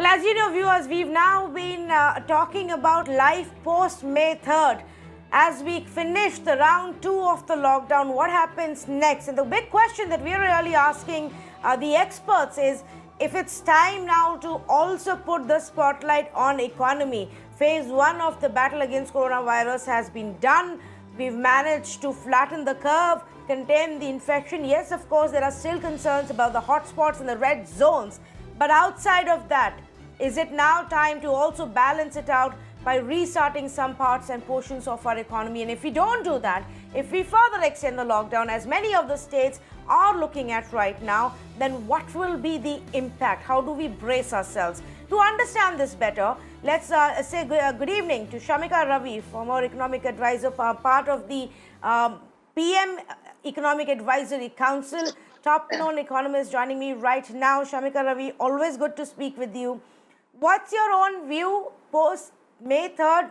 Well, as you know, viewers, we've now been talking about life post May 3rd. As we finish the round 2 of the lockdown, what happens next? And the big question that we're really asking the experts is if it's time now to also put the spotlight on economy. Phase 1 of the battle against coronavirus has been done. We've managed to flatten the curve, contain the infection. Yes, of course, there are still concerns about the hotspots and the red zones. But outside of that, is it now time to also balance it out by restarting some parts and portions of our economy? And if we don't do that, if we further extend the lockdown, as many of the states are looking at right now, then what will be the impact? How do we brace ourselves? To understand this better, let's say good evening to Shamika Ravi, former economic advisor, part of the PM Economic Advisory Council, top-known economist joining me right now. Shamika Ravi, always good to speak with you. What's your own view post May 3rd?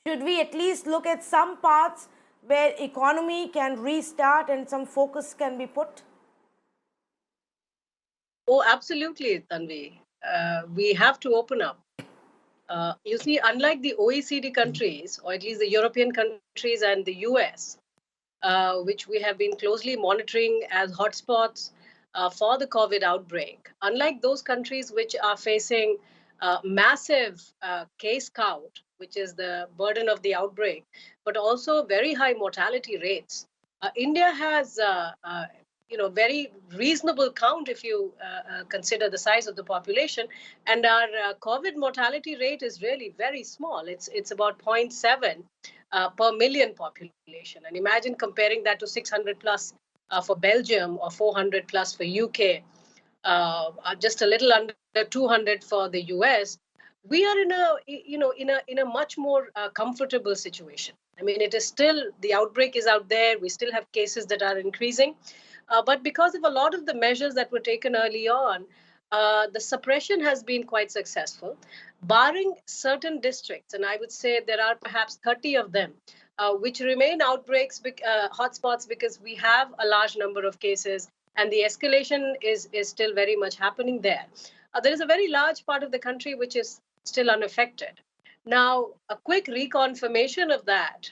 Should we at least look at some parts where economy can restart and some focus can be put? Oh, absolutely, Tanvi. We have to open up. You see, unlike the OECD countries, or at least the European countries and the US, which we have been closely monitoring as hotspots for the COVID outbreak. Unlike those countries which are facing massive case count, which is the burden of the outbreak, but also very high mortality rates, India has very reasonable count if you consider the size of the population, and our COVID mortality rate is really very small. It's about 0.7 per million population. And imagine comparing that to 600 plus for Belgium or 400 plus for UK, just a little under 200 for the US. We are in a much more comfortable situation. I mean, it is still, the outbreak is out there. We still have cases that are increasing. But because of a lot of the measures that were taken early on, the suppression has been quite successful, barring certain districts, and I would say there are perhaps 30 of them, which remain outbreaks, hotspots, because we have a large number of cases, and the escalation is still very much happening there. There is a very large part of the country which is still unaffected. Now, a quick reconfirmation of that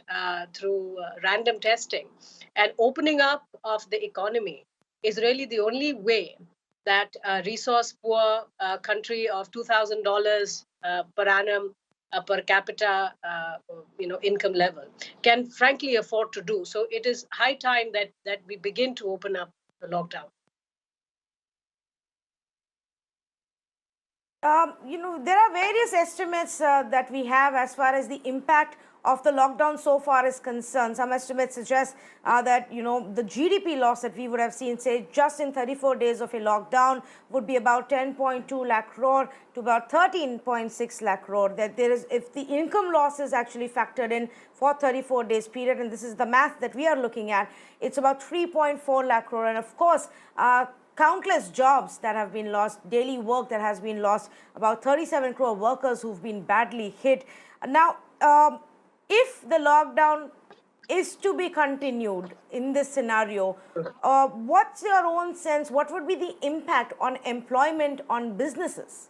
through random testing and opening up of the economy is really the only way that a resource poor country of $2,000 per annum per capita income level can frankly afford to do. So it is high time that we begin to open up the lockdown. There are various estimates that we have as far as the impact of the lockdown so far is concerned. Some estimates suggest that, the GDP loss that we would have seen, say, just in 34 days of a lockdown would be about 10.2 lakh crore to about 13.6 lakh crore. That there is, if the income loss is actually factored in for 34 days period, and this is the math that we are looking at, it's about 3.4 lakh crore. And of course, countless jobs that have been lost, daily work that has been lost, about 37 crore workers who've been badly hit. Now, if the lockdown is to be continued in this scenario, what's your own sense? What would be the impact on employment, on businesses?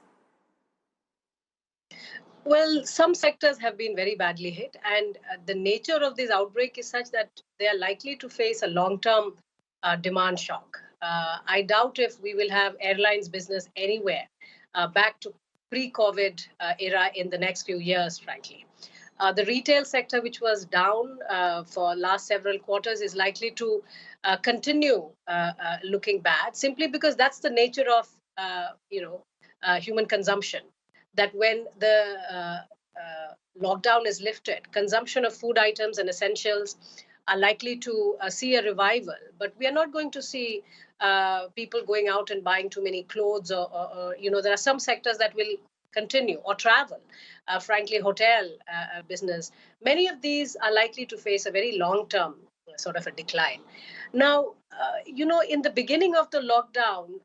Well, some sectors have been very badly hit, and the nature of this outbreak is such that they are likely to face a long-term demand shock. I doubt if we will have airlines business anywhere back to pre-COVID era in the next few years, frankly. The retail sector, which was down for last several quarters, is likely to continue looking bad, simply because that's the nature of human consumption. That when the lockdown is lifted, consumption of food items and essentials are likely to see a revival. But we are not going to see people going out and buying too many clothes, or there are some sectors that will continue, or travel, frankly, hotel business. Many of these are likely to face a very long-term sort of a decline. Now, in the beginning of the lockdown,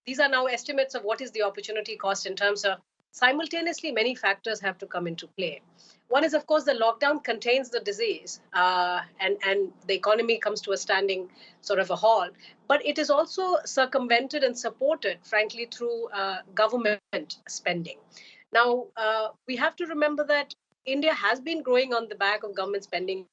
these are now estimates of what is the opportunity cost in terms of simultaneously, many factors have to come into play. One is, of course, the lockdown contains the disease, and the economy comes to a standing sort of a halt. But it is also circumvented and supported, frankly, through government spending. Now, we have to remember that India has been growing on the back of government spending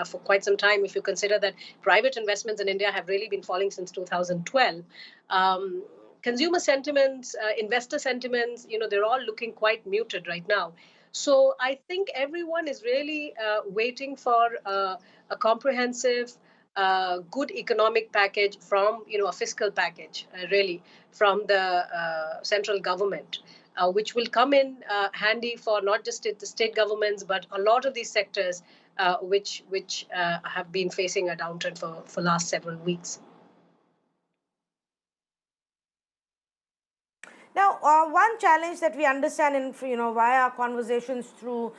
for quite some time. If you consider that private investments in India have really been falling since 2012. Um, Consumer sentiments, investor sentiments, they're all looking quite muted right now. So I think everyone is really waiting for a comprehensive, good economic package from, a fiscal package, really, from the central government, which will come in handy for not just the state governments, but a lot of these sectors which have been facing a downturn for last several weeks. Now, one challenge that we understand in, via our conversations through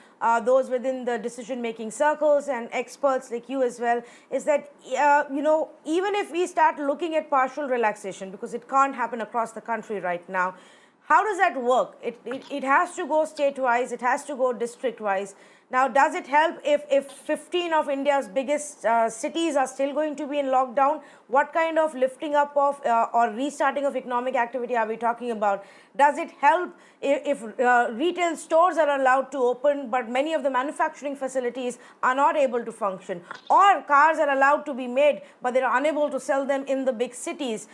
those within the decision-making circles and experts like you as well, is that, even if we start looking at partial relaxation, because it can't happen across the country right now, how does that work? It has to go state-wise, it has to go district-wise. Now, does it help if 15 of India's biggest cities are still going to be in lockdown? What kind of lifting up of or restarting of economic activity are we talking about? Does it help if retail stores are allowed to open, but many of the manufacturing facilities are not able to function? Or cars are allowed to be made, but they are unable to sell them in the big cities.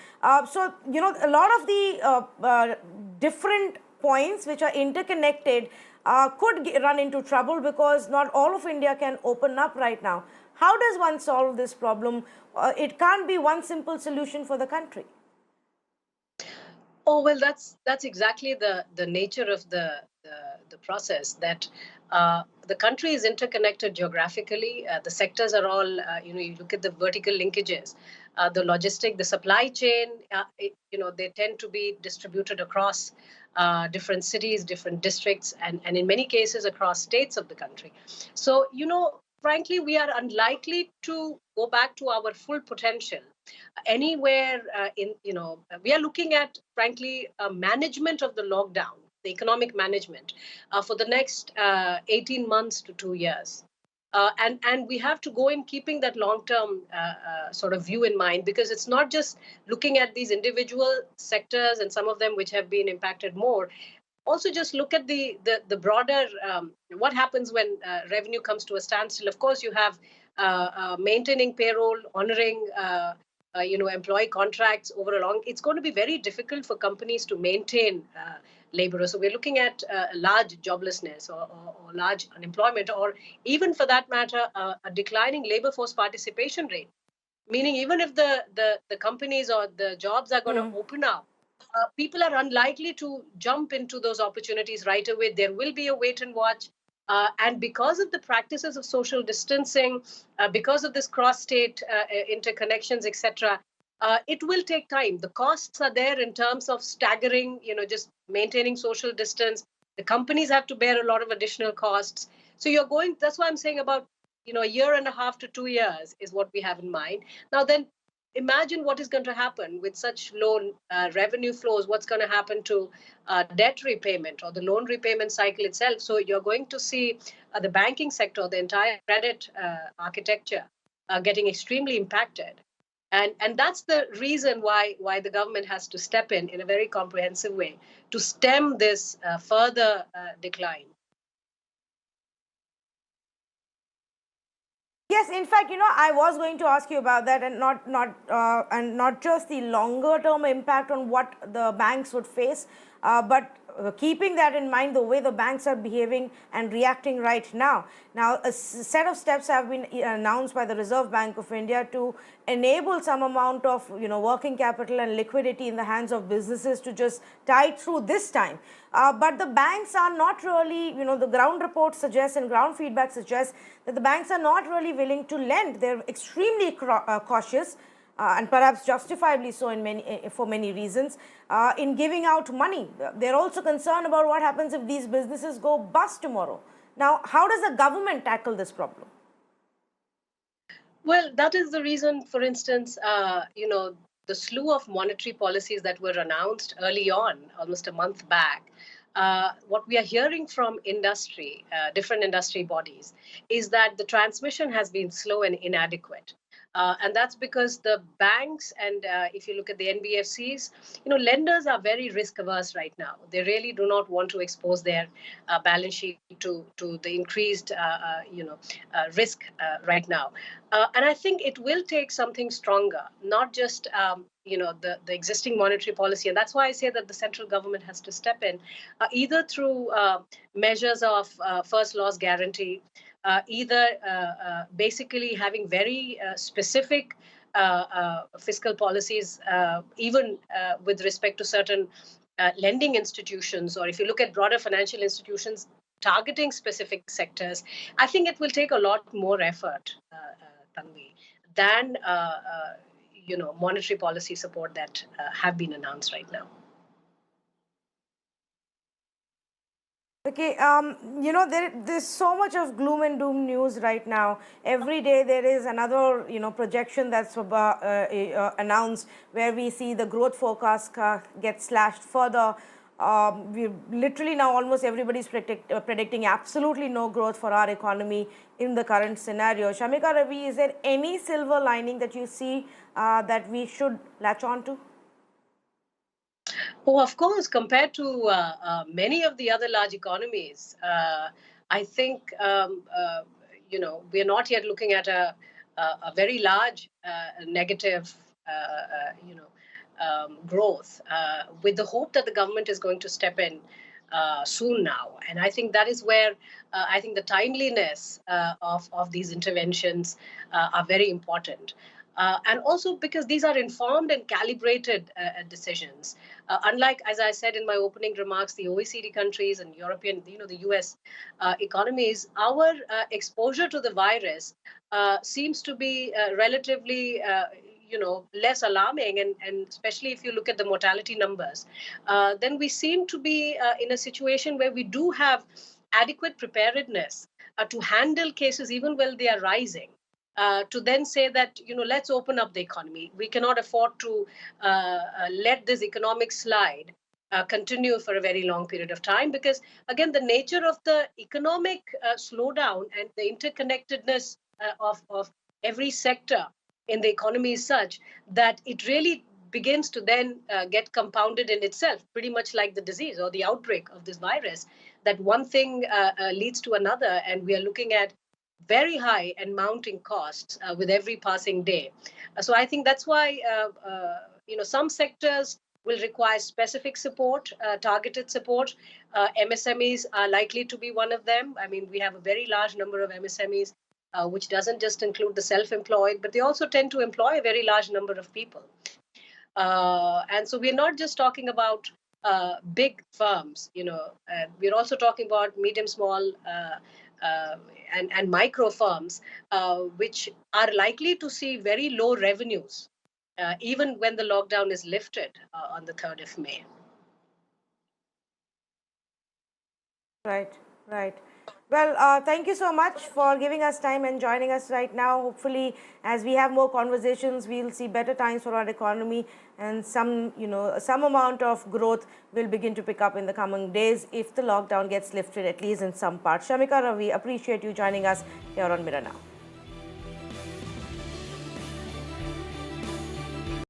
So, a lot of the different points which are interconnected could run into trouble, because not all of India can open up right now. How does one solve this problem? It can't be one simple solution for the country. Oh, well, that's exactly the nature of the process, that the country is interconnected geographically. The sectors are all, you look at the vertical linkages, the logistic, the supply chain, they tend to be distributed across different cities, different districts, and in many cases across states of the country. So, frankly, we are unlikely to go back to our full potential anywhere we are looking at, frankly, management of the lockdown, the economic management for the next 18 months to 2 years. And we have to go in keeping that long-term sort of view in mind, because it's not just looking at these individual sectors and some of them which have been impacted more. Also, just look at the broader what happens when revenue comes to a standstill. Of course, you have maintaining payroll, honoring employee contracts over a long. It's going to be very difficult for companies to maintain laborers. So we're looking at large joblessness or large unemployment, or even for that matter, a declining labor force participation rate. Meaning, even if the companies or the jobs are going to open up, people are unlikely to jump into those opportunities right away. There will be a wait and watch. And because of the practices of social distancing, because of this cross-state interconnections, etc., it will take time. The costs are there in terms of staggering, just maintaining social distance. The companies have to bear a lot of additional costs. So that's why I'm saying about, a year and a half to 2 years is what we have in mind. Now then, imagine what is going to happen with such low revenue flows. What's going to happen to debt repayment or the loan repayment cycle itself? So you're going to see the banking sector, the entire credit architecture getting extremely impacted. And that's the reason why the government has to step in a very comprehensive way to stem this further decline. Yes, in fact, I was going to ask you about that, and not just the longer term impact on what the banks would face, but keeping that in mind, the way the banks are behaving and reacting right now. Now, a set of steps have been announced by the Reserve Bank of India to enable some amount of working capital and liquidity in the hands of businesses to just tide through this time. But the banks are not really, the ground report suggests and ground feedback suggests that the banks are not really willing to lend. They're extremely cautious. And perhaps justifiably so for many reasons, in giving out money. They're also concerned about what happens if these businesses go bust tomorrow. Now, how does the government tackle this problem? Well, that is the reason, for instance, the slew of monetary policies that were announced early on, almost a month back, what we are hearing from industry, different industry bodies, is that the transmission has been slow and inadequate. And that's because the banks and if you look at the NBFCs, lenders are very risk averse right now. They really do not want to expose their balance sheet to the increased risk right now. And I think it will take something stronger, not just the existing monetary policy. And that's why I say that the central government has to step in, either through measures of first loss guarantee, either basically having very specific fiscal policies, even with respect to certain lending institutions, or if you look at broader financial institutions targeting specific sectors. I think it will take a lot more effort, Tanvi, than monetary policy support that have been announced right now. Okay, there's so much of gloom and doom news right now. Every day there is another, projection that's announced, where we see the growth forecast get slashed further. We literally now almost everybody's predicting absolutely no growth for our economy in the current scenario. Shamika Ravi, is there any silver lining that you see that we should latch on to? Oh, of course, compared to many of the other large economies, I think, we're not yet looking at a very large negative, growth, with the hope that the government is going to step in soon now. And I think that is where I think the timeliness of these interventions are very important. And also because these are informed and calibrated decisions. Unlike, as I said in my opening remarks, the OECD countries and European, the US economies, our exposure to the virus seems to be relatively less alarming, and especially if you look at the mortality numbers, then we seem to be in a situation where we do have adequate preparedness to handle cases even when they are rising. To then say that let's open up the economy. We cannot afford to let this economic slide continue for a very long period of time, because again the nature of the economic slowdown and the interconnectedness of every sector in the economy is such that it really begins to then get compounded in itself, pretty much like the disease or the outbreak of this virus, that one thing leads to another, and we are looking at very high and mounting costs with every passing day. So I think that's why some sectors will require specific support, targeted support. MSMEs are likely to be one of them. I mean, we have a very large number of MSMEs, which doesn't just include the self-employed, but they also tend to employ a very large number of people. And so we're not just talking about big firms, we're also talking about medium, small, and micro firms, which are likely to see very low revenues, even when the lockdown is lifted on the 3rd of May. Right, right. Well, thank you so much for giving us time and joining us right now. Hopefully, as we have more conversations, we'll see better times for our economy, and some amount of growth will begin to pick up in the coming days if the lockdown gets lifted, at least in some parts. Shamika Ravi, appreciate you joining us here on Mirror Now.